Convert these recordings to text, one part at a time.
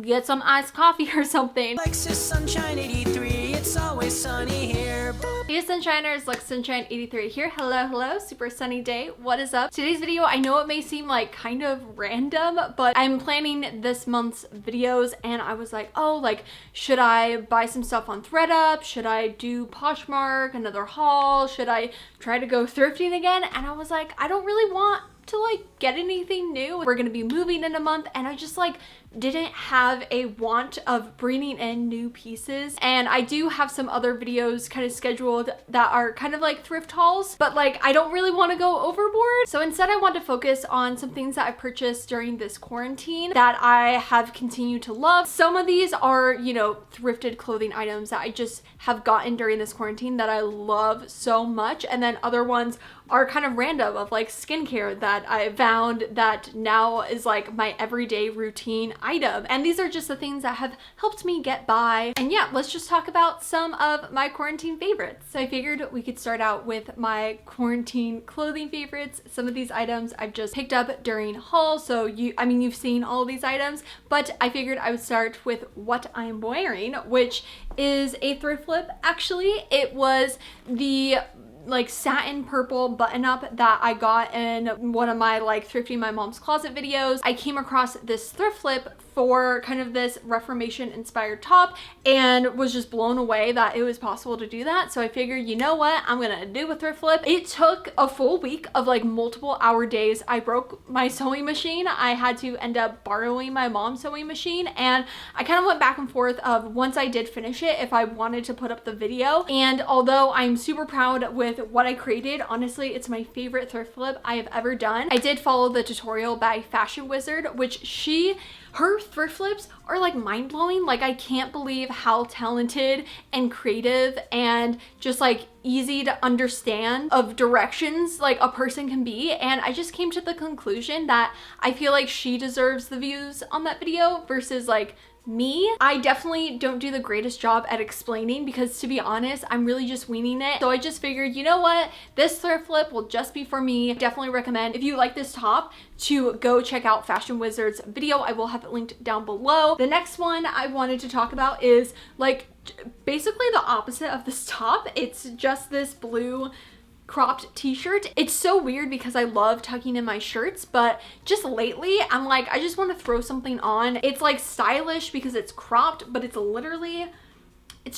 get some iced coffee or something. Alexasunshine 83, it's always sunny here. Hey Sunshiners, Alexasunshine 83 here. Hello, super sunny day. What is up? Today's video, I know it may seem like kind of random, but I'm planning this month's videos and I was like, oh, like, should I buy some stuff on ThredUp? Should I do Poshmark, another haul? Should I try to go thrifting again? And I was like, I don't really want to like get anything new. We're gonna be moving in a month and I just like didn't have a want of bringing in new pieces. And I do have some other videos kind of scheduled that are kind of like thrift hauls, but like I don't really want to go overboard. So instead I want to focus on some things that I purchased during this quarantine that I have continued to love. Some of these are, you know, thrifted clothing items that I just have gotten during this quarantine that I love so much. And then other ones are kind of random of like skincare that I found that now is like my everyday routine item. And these are just the things that have helped me get by. And yeah, let's just talk about some of my quarantine favorites. So I figured we could start out with my quarantine clothing favorites. Some of these items I've just picked up during haul. So you've seen all of these items, but I figured I would start with what I'm wearing, which is a thrift flip. Actually, it was the like satin purple button up that I got in one of my like thrifting my mom's closet videos. I came across this thrift flip for kind of this Reformation inspired top and was just blown away that it was possible to do that. So I figured, you know what, I'm gonna do a thrift flip. It took a full week of like multiple hour days. I broke my sewing machine. I had to end up borrowing my mom's sewing machine, and I kind of went back and forth of once I did finish it if I wanted to put up the video. And although I'm super proud with what I created, honestly it's my favorite thrift flip I have ever done. I did follow the tutorial by Fashion Wizard, which her thrift flips are like mind-blowing. Like I can't believe how talented and creative and just like easy to understand of directions like a person can be. And I just came to the conclusion that I feel like she deserves the views on that video versus like me. I definitely don't do the greatest job at explaining because, to be honest, I'm really just winging it. So I just figured, you know what, this thrift flip will just be for me. I definitely recommend, if you like this top, to go check out Fashion Wizard's video. I will have it linked down below. The next one I wanted to talk about is like basically the opposite of this top. It's just this blue cropped t-shirt. It's so weird because I love tucking in my shirts, but just lately I'm like, I just want to throw something on. It's like stylish because it's cropped, but it's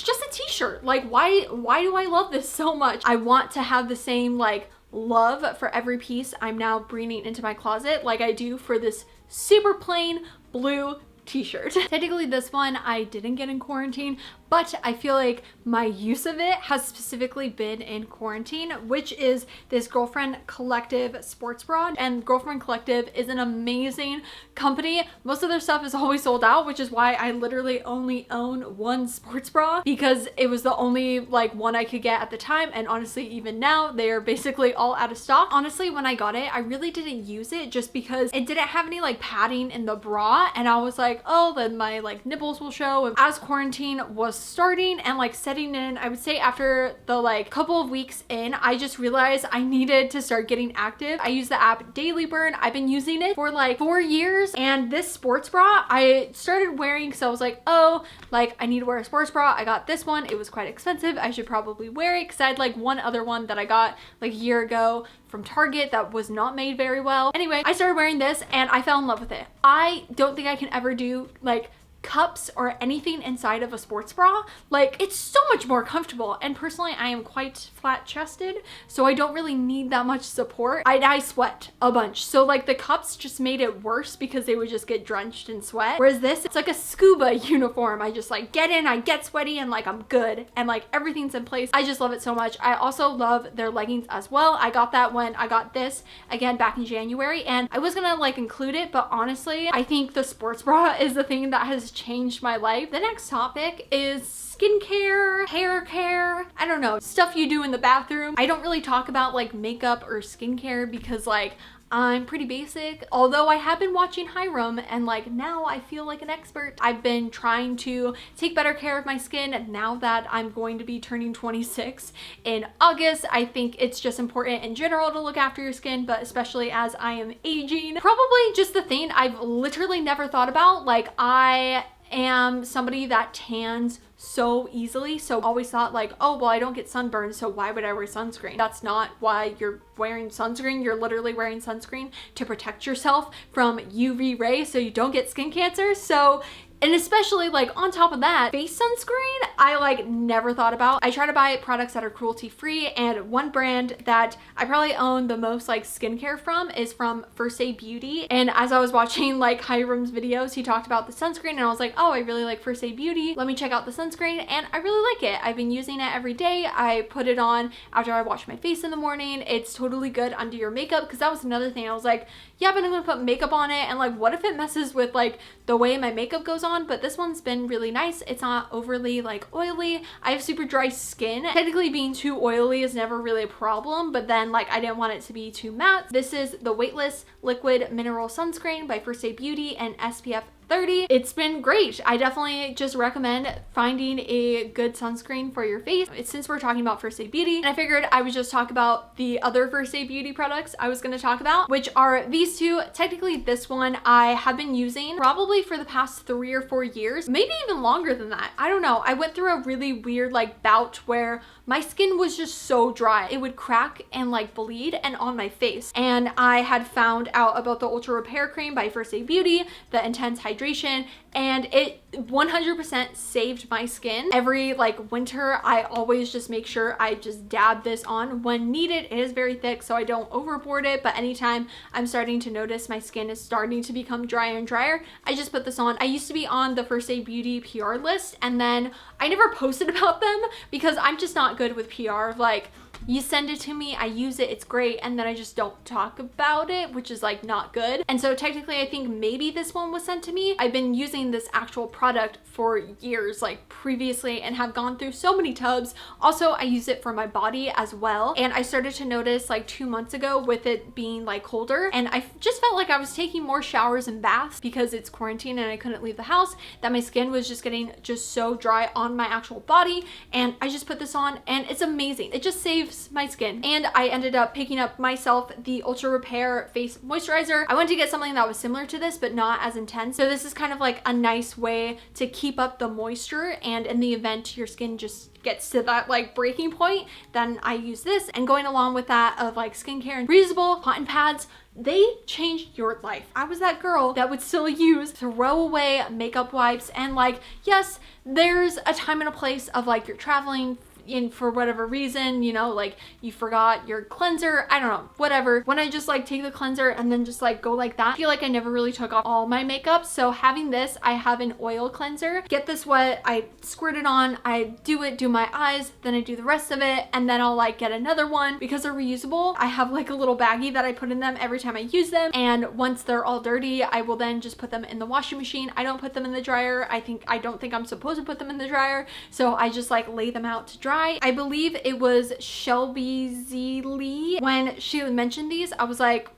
just a t-shirt. Like why do I love this so much? I want to have the same like love for every piece I'm now bringing into my closet like I do for this super plain blue t-shirt. Technically this one I didn't get in quarantine, but I feel like my use of it has specifically been in quarantine, which is this Girlfriend Collective sports bra. And Girlfriend Collective is an amazing company. Most of their stuff is always sold out, which is why I literally only own one sports bra because it was the only like one I could get at the time. And honestly, even now they are basically all out of stock. Honestly, when I got it, I really didn't use it just because it didn't have any like padding in the bra. And I was like, oh, then my like nipples will show. And as quarantine was starting and like setting in, I would say after the like couple of weeks in, I just realized I needed to start getting active. I use the app Daily Burn. I've been using it for like 4 years, and this sports bra I started wearing because I was like, oh, like I need to wear a sports bra. I got this one. It was quite expensive. I should probably wear it because I had like one other one that I got like a year ago from Target that was not made very well. Anyway, I started wearing this and I fell in love with it. I don't think I can ever do like cups or anything inside of a sports bra. Like it's so much more comfortable, and personally I am quite flat chested, so I don't really need that much support. I sweat a bunch, so like the cups just made it worse because they would just get drenched in sweat, whereas this, it's like a scuba uniform. I just like get in, I get sweaty, and like I'm good, and like everything's in place. I just love it so much. I also love their leggings as well. I got that when I got this again back in January, and I was gonna like include it, but honestly I think the sports bra is the thing that has changed my life. The next topic is skincare, hair care, I don't know, stuff you do in the bathroom. I don't really talk about like makeup or skincare because like I'm pretty basic, although I have been watching Hiram and like now I feel like an expert. I've been trying to take better care of my skin now that I'm going to be turning 26 in August. I think it's just important in general to look after your skin, but especially as I am aging. Probably just the thing I've literally never thought about. Like I am somebody that tans so easily, so always thought like, oh well, I don't get sunburned, so why would I wear sunscreen? That's not why you're wearing sunscreen. You're literally wearing sunscreen to protect yourself from UV rays so you don't get skin cancer. So, and especially like on top of that, face sunscreen, I like never thought about. I try to buy products that are cruelty free, and one brand that I probably own the most like skincare from is from First Aid Beauty. And as I was watching like Hiram's videos, he talked about the sunscreen and I was like, oh, I really like First Aid Beauty. Let me check out the sunscreen, and I really like it. I've been using it every day. I put it on after I wash my face in the morning. It's totally good under your makeup, because that was another thing. I was like, yeah, but I'm gonna put makeup on it, and like what if it messes with like the way my makeup goes on? But this one's been really nice. It's not overly like oily. I have super dry skin. Technically being too oily is never really a problem, but then like I didn't want it to be too matte. This is the Weightless Liquid Mineral Sunscreen by First Aid Beauty and SPF 30. It's been great. I definitely just recommend finding a good sunscreen for your face. Since we're talking about First Aid Beauty, and I figured I would just talk about the other First Aid Beauty products I was going to talk about, which are these two. Technically this one I have been using probably for the past 3 or 4 years, maybe even longer than that. I don't know. I went through a really weird like bout where my skin was just so dry. It would crack and like bleed and on my face. And I had found out about the Ultra Repair Cream by First Aid Beauty, the Intense Hydration, and it 100% saved my skin. Every like winter, I always just make sure I just dab this on when needed. It is very thick, so I don't overboard it, but anytime I'm starting to notice my skin is starting to become drier and drier, I just put this on. I used to be on the First Aid Beauty PR list, and then I never posted about them because I'm just not good with PR. Like, you send it to me, I use it, it's great, and then I just don't talk about it, which is like not good. And so technically I think maybe this one was sent to me. I've been using this actual product for years, like previously, and have gone through so many tubs. Also, I use it for my body as well, and I started to notice like 2 months ago with it being like colder, and I just felt like I was taking more showers and baths because it's quarantine and I couldn't leave the house, that my skin was just getting just so dry on my actual body. And I just put this on and it's amazing. It just saves my skin. And I ended up picking up myself the Ultra Repair Face Moisturizer. I wanted to get something that was similar to this but not as intense, so this is kind of like a nice way to keep up the moisture, and in the event your skin just gets to that like breaking point, then I use this. And going along with that of like skincare and reusable cotton pads, they changed your life. I was that girl that would still use throwaway makeup wipes, and like, yes, there's a time and a place of like you're traveling in for whatever reason, you know, like you forgot your cleanser, I don't know, whatever. When I just like take the cleanser and then just like go like that, I feel like I never really took off all my makeup. So having this, I have an oil cleanser. Get this wet, I squirt it on, I do my eyes, then I do the rest of it, and then I'll like get another one. Because they're reusable, I have like a little baggie that I put in them every time I use them, and once they're all dirty, I will then just put them in the washing machine. I don't put them in the dryer. I don't think I'm supposed to put them in the dryer, so I just like lay them out to dry. I believe it was Shelby Z. Lee. When she mentioned these, I was like,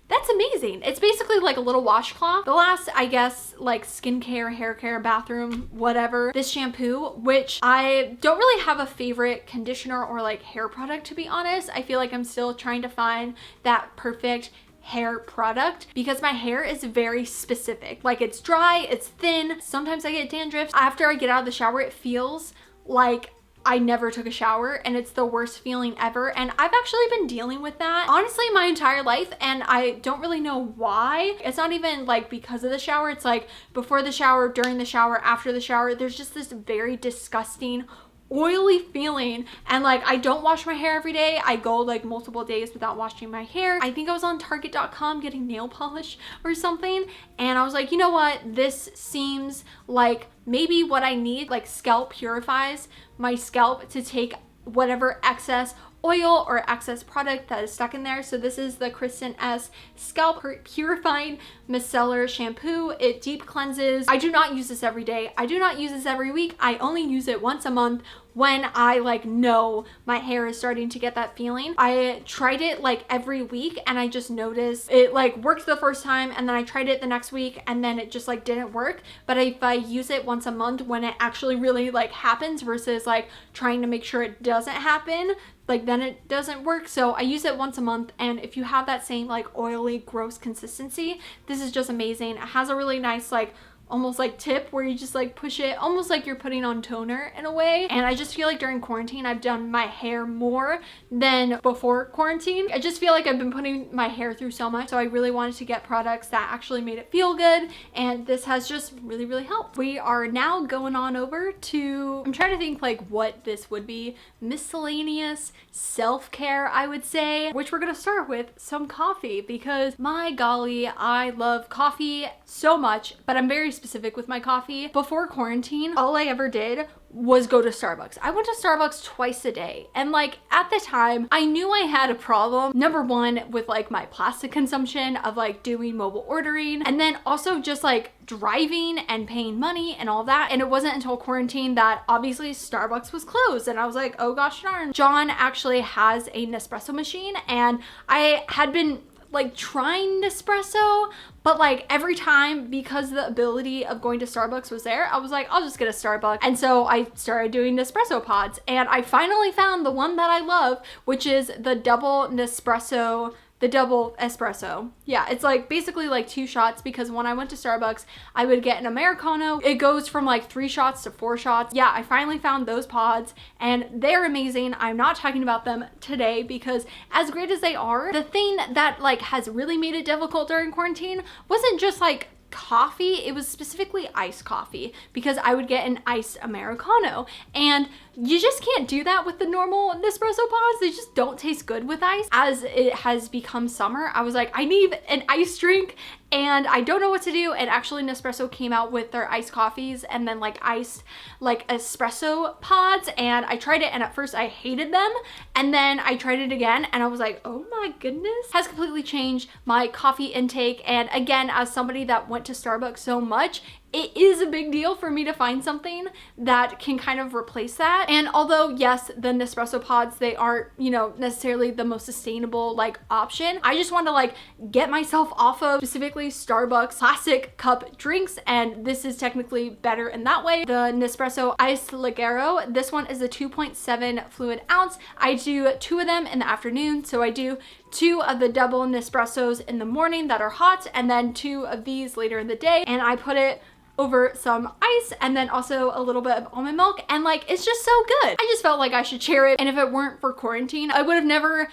that's amazing. It's basically like a little washcloth. The last, I guess, like skincare, hair care, bathroom, whatever, this shampoo, which I don't really have a favorite conditioner or like hair product, to be honest. I feel like I'm still trying to find that perfect hair product because my hair is very specific. Like, it's dry, it's thin. Sometimes I get dandruff. After I get out of the shower, it feels like I never took a shower, and it's the worst feeling ever. And I've actually been dealing with that honestly my entire life, and I don't really know why. It's not even like because of the shower. It's like before the shower, during the shower, after the shower, there's just this very disgusting oily feeling. And like, I don't wash my hair every day. I go like multiple days without washing my hair. I think I was on Target.com getting nail polish or something, and I was like, you know what, this seems like maybe what I need. Like, Scalp purifies my scalp to take whatever excess oil or excess product that is stuck in there. So this is the Kristen S Scalp Purifying Micellar Shampoo. It deep cleanses. I do not use this every day. I do not use this every week. I only use it once a month when I like know my hair is starting to get that feeling. I tried it like every week, and I just noticed it like worked the first time, and then I tried it the next week, and then it just like didn't work. But if I use it once a month when it actually really like happens versus like trying to make sure it doesn't happen, like then it doesn't work. So I use it once a month, and if you have that same like oily gross consistency, this is just amazing. It has a really nice like almost like tip where you just like push it almost like you're putting on toner in a way. And I just feel like during quarantine I've done my hair more than before quarantine. I just feel like I've been putting my hair through so much, so I really wanted to get products that actually made it feel good, and this has just really helped. We are now going on over to, I'm trying to think like what this would be, miscellaneous self-care, I would say, which we're gonna start with some coffee, because my golly, I love coffee so much, but I'm very specific with my coffee. Before quarantine, all I ever did was go to Starbucks. I went to Starbucks twice a day, and like at the time I knew I had a problem, number one, with like my plastic consumption of like doing mobile ordering, and then also just like driving and paying money and all that. And it wasn't until quarantine that obviously Starbucks was closed, and I was like, oh gosh darn. John actually has a Nespresso machine, and I had been like trying Nespresso, but like every time, because the ability of going to Starbucks was there, I was like, I'll just get a Starbucks. And so I started doing Nespresso pods, and I finally found the one that I love, which is the double Nespresso, the double espresso. Yeah, it's like basically like 2 shots, because when I went to Starbucks, I would get an Americano. It goes from like 3 shots to 4 shots. Yeah, I finally found those pods, and they're amazing. I'm not talking about them today because as great as they are, the thing that like has really made it difficult during quarantine wasn't just like coffee, it was specifically iced coffee, because I would get an iced Americano, and you just can't do that with the normal Nespresso pods. They just don't taste good with ice. As it has become summer, I was like, I need an iced drink, and I don't know what to do. And actually Nespresso came out with their iced coffees and then like iced like espresso pods, and I tried it, and at first I hated them, and then I tried it again and I was like, oh my goodness, has completely changed my coffee intake. And again, as somebody that went to Starbucks so much, it is a big deal for me to find something that can kind of replace that. And although yes, the Nespresso pods, they aren't, you know, necessarily the most sustainable like option, I just want to like get myself off of specifically Starbucks plastic cup drinks, and this is technically better in that way. The Nespresso Iced Leggero, this one is a 2.7 fluid ounce. I do 2 of them in the afternoon, so I do 2 of the double Nespressos in the morning that are hot, and then 2 of these later in the day, and I put it over some ice and then also a little bit of almond milk, and like it's just so good. I just felt like I should share it, and if it weren't for quarantine, I would have never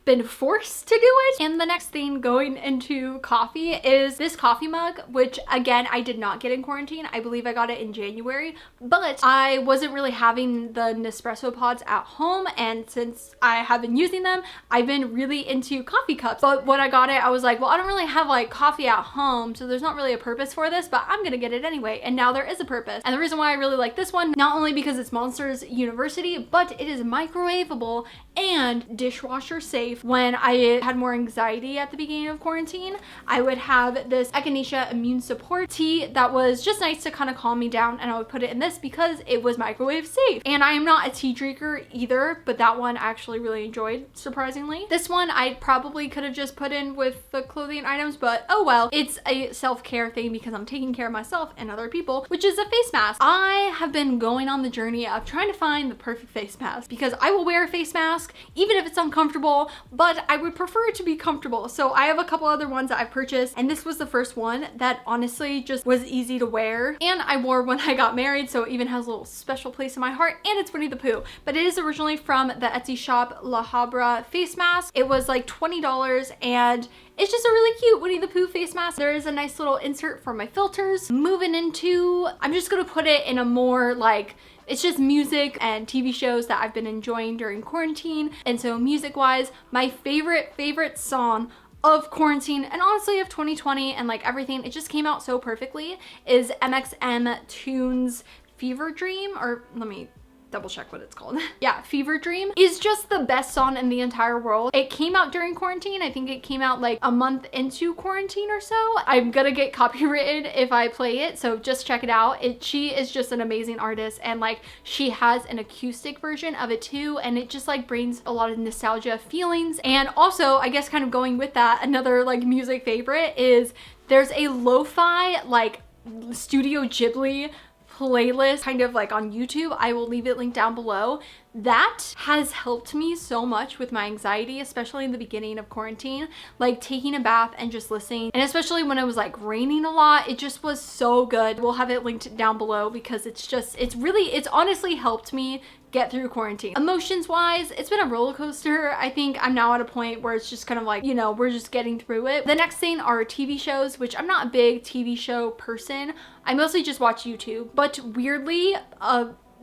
been forced to do it. And the next thing going into coffee is this coffee mug, which again, I did not get in quarantine. I believe I got it in January, but I wasn't really having the Nespresso pods at home, and since I have been using them, I've been really into coffee cups. But when I got it, I was like, well, I don't really have like coffee at home, so there's not really a purpose for this, but I'm gonna get it anyway. And now there is a purpose. And the reason why I really like this one, not only because it's Monsters University, but it is microwavable and dishwasher safe. When I had more anxiety at the beginning of quarantine, I would have this Echinacea Immune Support tea that was just nice to kind of calm me down, and I would put it in this because it was microwave safe. And I am not a tea drinker either, but that one I actually really enjoyed, surprisingly. This one I probably could have just put in with the clothing items, but oh well. It's a self-care thing because I'm taking care of myself and other people, which is a face mask. I have been going on the journey of trying to find the perfect face mask, because I will wear a face mask even if it's uncomfortable, but I would prefer it to be comfortable. So I have a couple other ones that I've purchased, and this was the first one that honestly just was easy to wear, and I wore when I got married, so it even has a little special place in my heart, and it's Winnie the Pooh. But it is originally from the Etsy shop La Habra face mask. It was like $20, and it's just a really cute Winnie the Pooh face mask. There is a nice little insert for my filters. Moving into, I'm just gonna put it in a more like, it's just music and TV shows that I've been enjoying during quarantine. And so music wise, my favorite song of quarantine, and honestly of 2020 and like everything, it just came out so perfectly, is MXM Tunes Fever Dream, or let me double check what it's called. Yeah, Fever Dream is just the best song in the entire world. It came out during quarantine. I think it came out like a month into quarantine or so. I'm gonna get copyrighted if I play it, so just check it out. She is just an amazing artist, and like she has an acoustic version of it too, and it just like brings a lot of nostalgia feelings. And also, I guess kind of going with that, another like music favorite is there's a lo-fi like Studio Ghibli playlist kind of like on YouTube. I will leave it linked down below. That has helped me so much with my anxiety, especially in the beginning of quarantine, like taking a bath and just listening. And especially when it was like raining a lot, it just was so good. We'll have it linked down below because it's honestly helped me get through quarantine. Emotions wise, it's been a roller coaster. I think I'm now at a point where it's just kind of like, you know, we're just getting through it. The next thing are TV shows, which I'm not a big TV show person. I mostly just watch YouTube, but weirdly,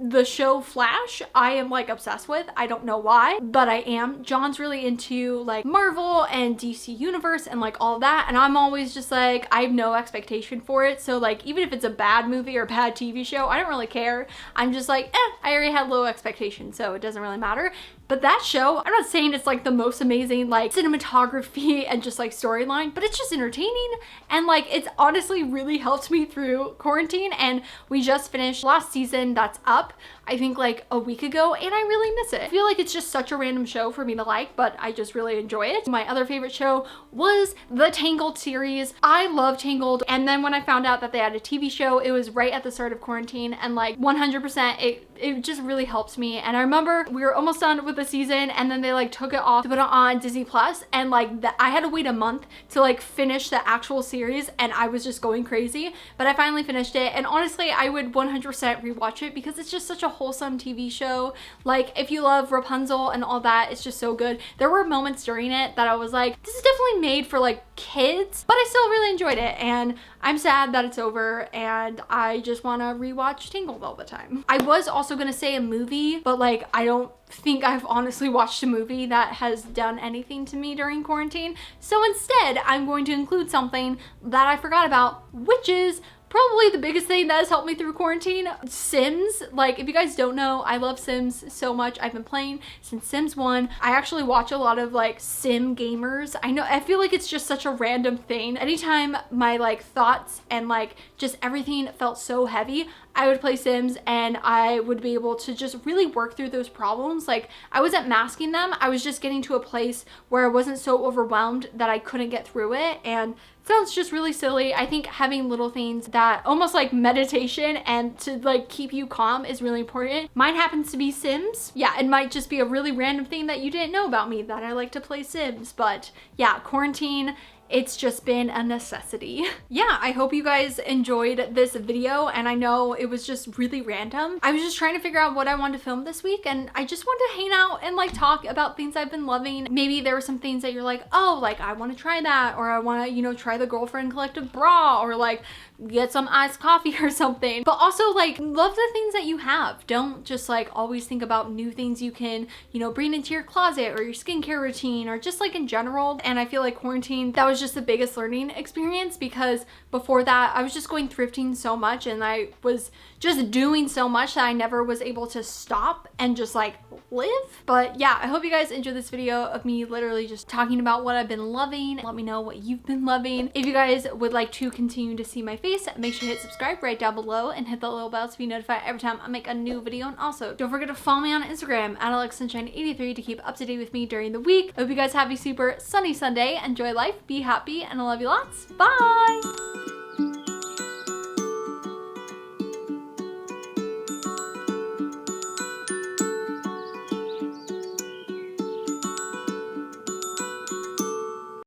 the show Flash, I am like obsessed with. I don't know why, but I am. John's really into like Marvel and DC Universe and like all that, and I'm always just like, I have no expectation for it. So like, even if it's a bad movie or a bad TV show, I don't really care. I'm just like, I already had low expectations, so it doesn't really matter. But that show, I'm not saying it's like the most amazing like cinematography and just like storyline, but it's just entertaining, and like it's honestly really helped me through quarantine. And we just finished last season that's up, I think like a week ago, and I really miss it. I feel like it's just such a random show for me to like, but I just really enjoy it. My other favorite show was the Tangled series. I love Tangled, and then when I found out that they had a TV show, it was right at the start of quarantine, and like 100% it just really helped me. And I remember we were almost done with the season, and then they like took it off to put it on Disney Plus, and like I had to wait a month to like finish the actual series, and I was just going crazy, but I finally finished it. And honestly, I would 100% rewatch it because it's just such a wholesome TV show. Like if you love Rapunzel and all that, it's just so good. There were moments during it that I was like, this is definitely made for like kids, but I still really enjoyed it, and I'm sad that it's over, and I just want to rewatch Tangled all the time. I was also gonna say a movie, but like I don't think I've honestly watched a movie that has done anything to me during quarantine. So instead, I'm going to include something that I forgot about, which is probably the biggest thing that has helped me through quarantine, Sims. Like, if you guys don't know, I love Sims so much. I've been playing since Sims 1. I actually watch a lot of like Sim gamers. I feel like it's just such a random thing. Anytime my like thoughts and like just everything felt so heavy, I would play Sims, and I would be able to just really work through those problems. Like I wasn't masking them, I was just getting to a place where I wasn't so overwhelmed that I couldn't get through it. And it sounds just really silly. I think having little things that almost like meditation and to like keep you calm is really important. Mine happens to be Sims. Yeah, it might just be a really random thing that you didn't know about me, that I like to play Sims. But yeah, quarantine, it's just been a necessity. Yeah, I hope you guys enjoyed this video, and I know it was just really random. I was just trying to figure out what I wanted to film this week, and I just wanted to hang out and like talk about things I've been loving. Maybe there were some things that you're like, oh, like I want to try that, or I want to, you know, try the Girlfriend Collective bra, or like get some iced coffee or something. But also like love the things that you have. Don't just like always think about new things you can, you know, bring into your closet or your skincare routine or just like in general. And I feel like quarantine, that was just the biggest learning experience, because before that I was just going thrifting so much, and I was just doing so much that I never was able to stop and just like live. But yeah, I hope you guys enjoyed this video of me literally just talking about what I've been loving. Let me know what you've been loving. If you guys would like to continue to see my face, make sure to hit subscribe right down below and hit the little bell to be notified every time I make a new video. And also don't forget to follow me on Instagram at alexasunshine83 to keep up to date with me during the week. I hope you guys have a super sunny Sunday. Enjoy life, be happy, and I love you lots. Bye!